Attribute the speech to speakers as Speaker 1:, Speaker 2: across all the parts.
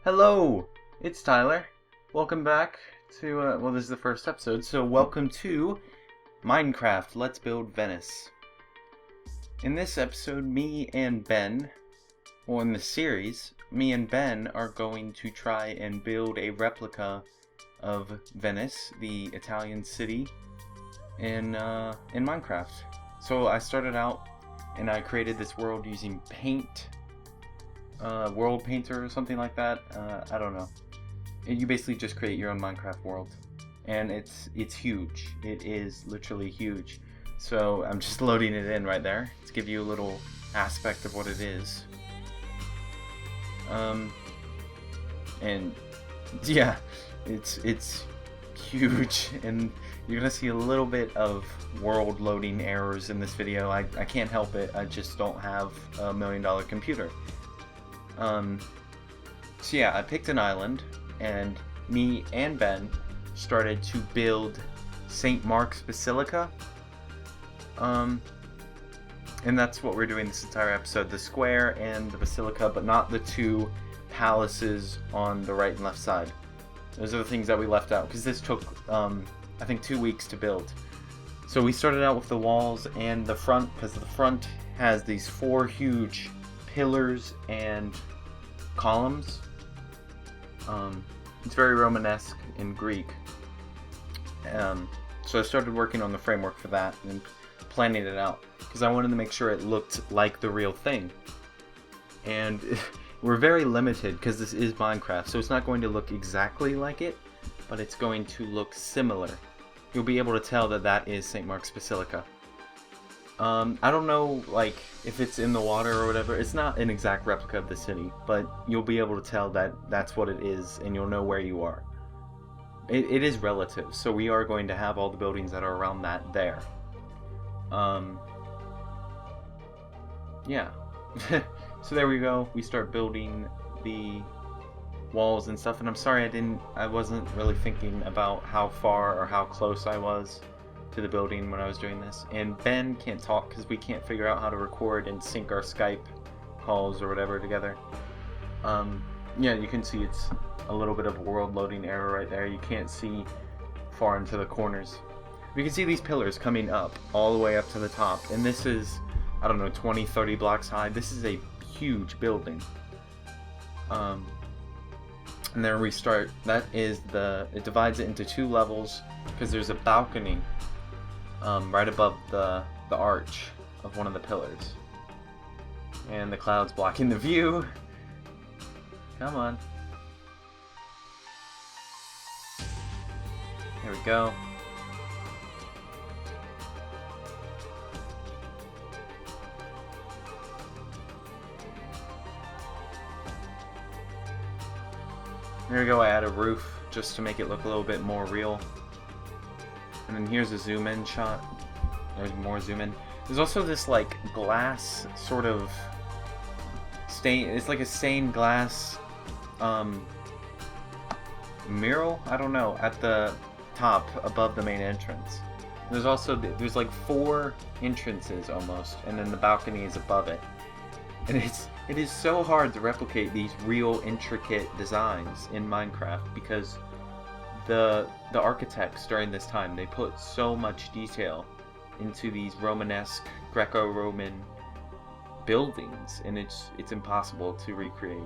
Speaker 1: Hello, it's Tyler. Welcome back to, well, this is the first episode, so welcome to Minecraft Let's Build Venice. In this episode, me and Ben, well, in the series, me and Ben are going to try and build a replica of Venice, the Italian city, in Minecraft. So I started out and I created this world using paint. World Painter or something like that. I don't know. You basically just create your own Minecraft world, and it's huge. It is literally huge. So I'm just loading it in right there to give you a little aspect of what it is. And yeah, it's huge, and you're gonna see a little bit of world loading errors in this video. I can't help it. I just don't have a $1 million computer. So yeah, I picked an island, and me and Ben started to build St. Mark's Basilica. And that's what we're doing this entire episode, the square and the basilica, but not the two palaces on the right and left side. Those are the things that we left out, because this took, I think 2 weeks to build. So we started out with the walls and the front, because the front has these 4 huge pillars and columns. It's very Romanesque in Greek. So I started working on the framework for that and planning it out because I wanted to make sure it looked like the real thing. And we're very limited because this is Minecraft, so it's not going to look exactly like it, but it's going to look similar. You'll be able to tell that that is St. Mark's Basilica. I don't know, like, if it's in the water or whatever. It's not an exact replica of the city, but you'll be able to tell that that's what it is, and you'll know where you are. It is relative, so we are going to have all the buildings that are around that there. Yeah. So there we go. We start building the walls and stuff, and I'm sorry I wasn't really thinking about how far or how close I was to the building when I was doing this. And Ben can't talk because we can't figure out how to record and sync our Skype calls or whatever together. Yeah, you can see it's a little bit of a world loading error right there. You can't see far into the corners. You can see these pillars coming up all the way up to the top, and this is, I don't know, 20-30 blocks high. This is a huge building. And then we start, that is it divides it into 2 levels because there's a balcony right above the arch of one of the pillars. And the clouds blocking the view. Come on. There we go. There we go, I add a roof just to make it look a little bit more real. And then here's a zoom in shot. There's more zoom in. There's also this like glass sort of stain. It's like a stained glass mural, I don't know, at the top above the main entrance. There's also there's like 4 entrances almost, and then the balcony is above it. And it is so hard to replicate these real intricate designs in Minecraft because the architects during this time, they put so much detail into these Romanesque, Greco-Roman buildings, and it's impossible to recreate.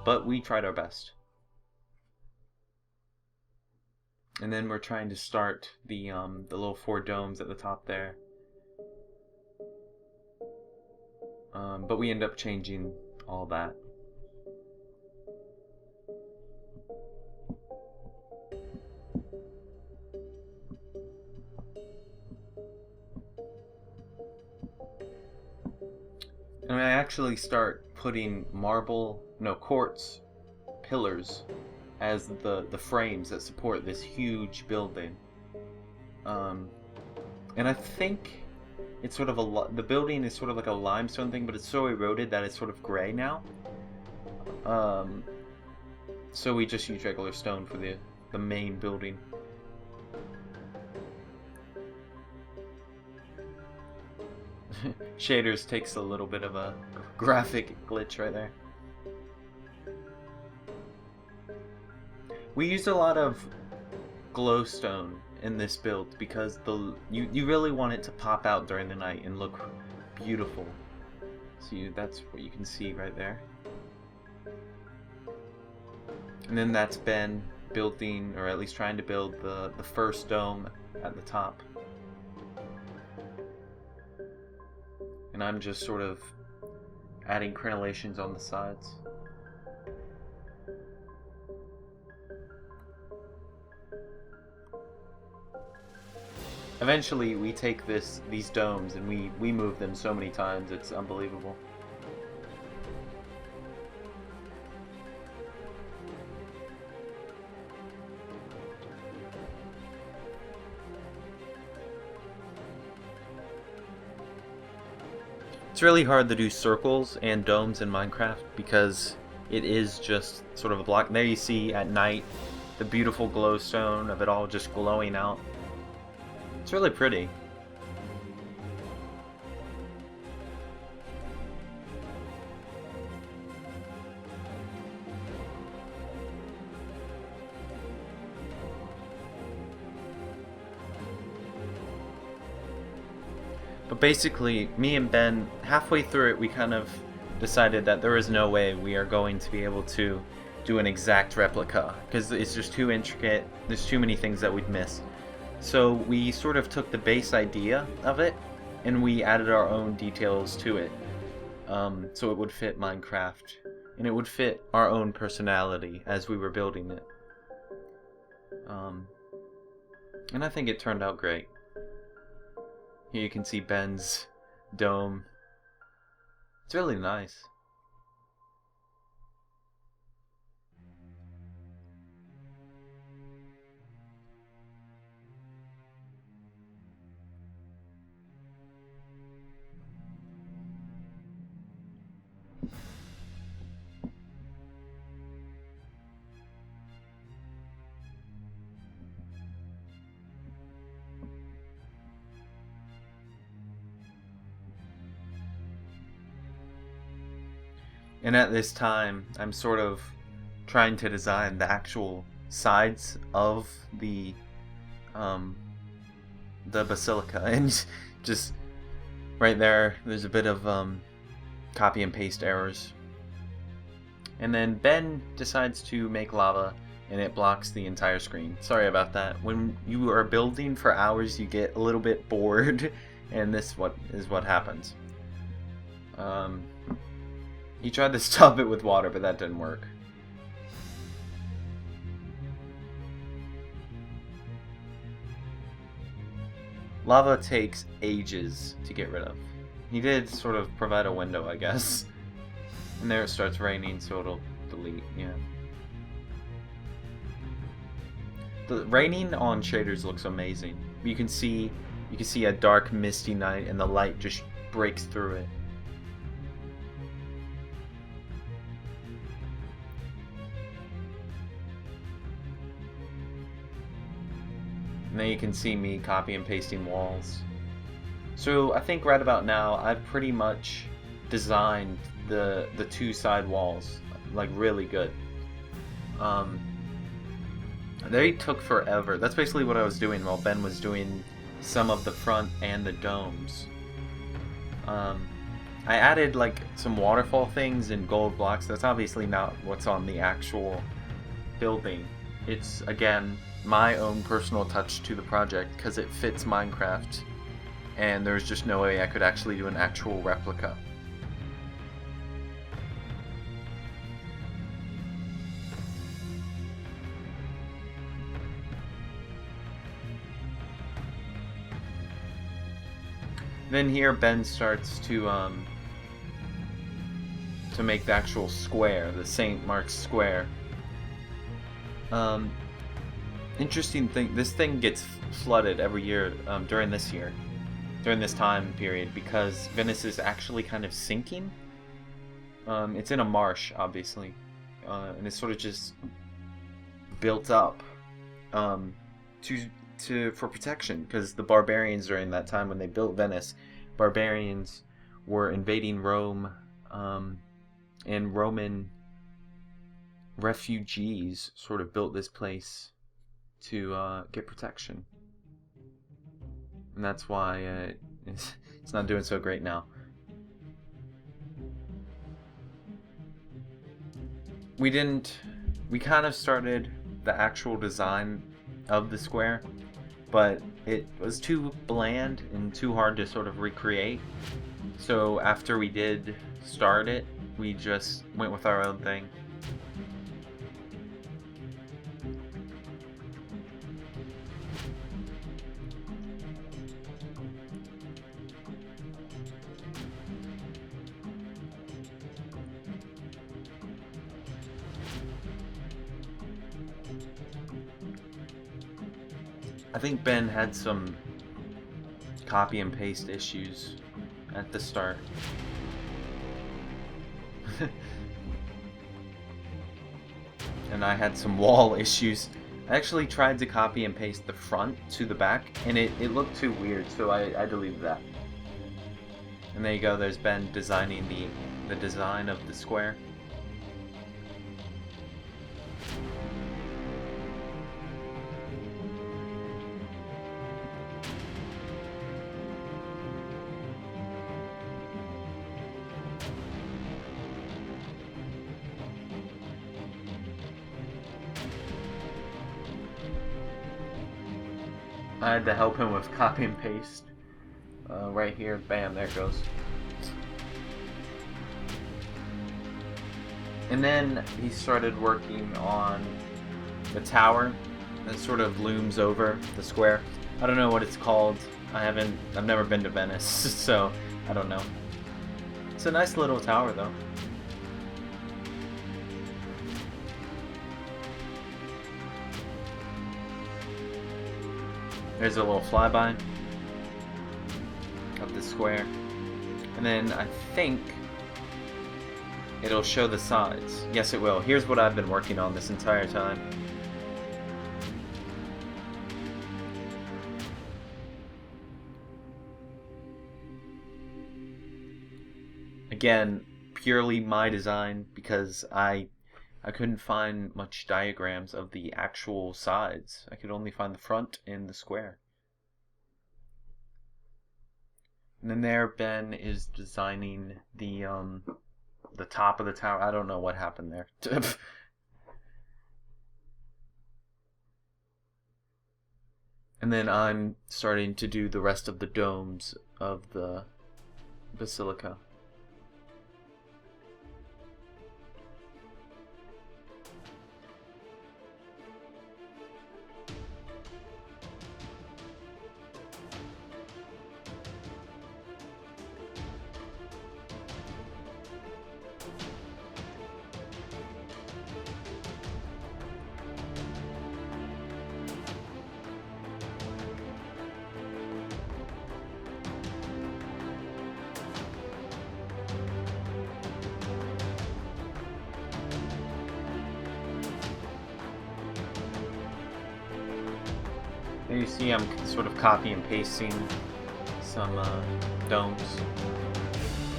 Speaker 1: But we tried our best. And then we're trying to start the little 4 domes at the top there. But we end up changing all that. And I actually start putting quartz pillars as the frames that support this huge building. And I think it's sort of the building is sort of like a limestone thing, but it's so eroded that it's sort of gray now. So we just use regular stone for the main building. Shaders takes a little bit of a graphic glitch right there. We used a lot of glowstone in this build because you really want it to pop out during the night and look beautiful. So that's what you can see right there. And then that's Ben building, or at least trying to build, the first dome at the top. And I'm just sort of adding crenellations on the sides. Eventually, we take these domes and we move them so many times, it's unbelievable. It's really hard to do circles and domes in Minecraft because it is just sort of a block. There you see at night the beautiful glowstone of it all just glowing out. It's really pretty. But basically, me and Ben, halfway through it, we kind of decided that there is no way we are going to be able to do an exact replica because it's just too intricate. There's too many things that we'd miss. So we sort of took the base idea of it and we added our own details to it. So it would fit Minecraft and it would fit our own personality as we were building it. And I think it turned out great. Here you can see Ben's dome. It's really nice. And at this time, I'm sort of trying to design the actual sides of the basilica, and just right there's a bit of copy and paste errors. And then Ben decides to make lava, and it blocks the entire screen. Sorry about that. When you are building for hours, you get a little bit bored, and this is what happens. He tried to stop it with water, but that didn't work. Lava takes ages to get rid of. He did sort of provide a window, I guess. And there it starts raining, so it'll delete, yeah. The raining on shaders looks amazing. You can see a dark, misty night, and the light just breaks through it. And then you can see me copy and pasting walls. So I think right about now I've pretty much designed the two side walls like really good. They took forever. That's basically what I was doing while Ben was doing some of the front and the domes. I added like some waterfall things and gold blocks. That's obviously not what's on the actual building. It's, again, my own personal touch to the project because it fits Minecraft, and there's just no way I could actually do an actual replica. Then here Ben starts to make the actual square, the St. Mark's Square. Interesting thing, this thing gets flooded every year during this time period, because Venice is actually kind of sinking. It's in a marsh, obviously, and it's sort of just built up for protection, because the barbarians during that time when they built Venice, barbarians were invading Rome, and Roman refugees sort of built this place to get protection. And that's why it's not doing so great now. We kind of started the actual design of the square, but it was too bland and too hard to sort of recreate. So after we did start it, we just went with our own thing. I think Ben had some copy and paste issues at the start. And I had some wall issues. I actually tried to copy and paste the front to the back, and it looked too weird, so I deleted that. And there you go, there's Ben designing the design of the square. I had to help him with copy and paste. Right here, bam, there it goes. And then he started working on the tower that sort of looms over the square. I don't know what it's called. I've never been to Venice, so I don't know. It's a nice little tower though. There's a little flyby of the square. And then I think it'll show the sides. Yes, it will. Here's what I've been working on this entire time. Again, purely my design because I couldn't find much diagrams of the actual sides. I could only find the front and the square. And then there, Ben is designing the top of the tower. I don't know what happened there. And then I'm starting to do the rest of the domes of the basilica. There you see I'm sort of copy and pasting some domes.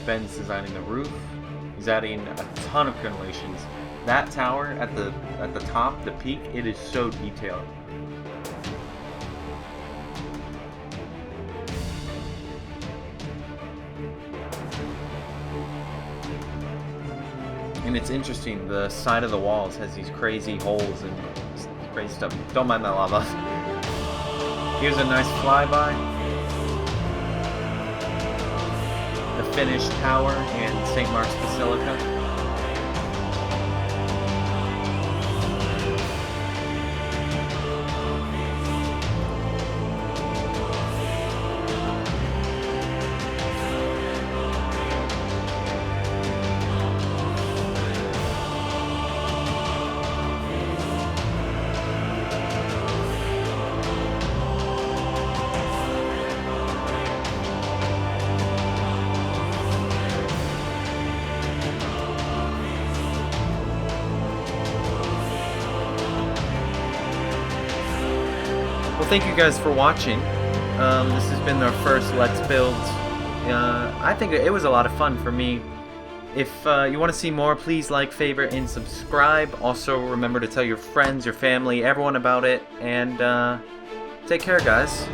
Speaker 1: Ben's designing the roof. He's adding a ton of crenulations. That tower at the top, the peak, it is so detailed. And it's interesting, the side of the walls has these crazy holes and crazy stuff. Don't mind that lava. Here's a nice flyby. The finished tower and St. Mark's Basilica. Well, thank you guys for watching. This has been our first Let's Build. I think it was a lot of fun for me. If you want to see more, please like, favorite, and subscribe. Also, remember to tell your friends, your family, everyone about it. And take care, guys.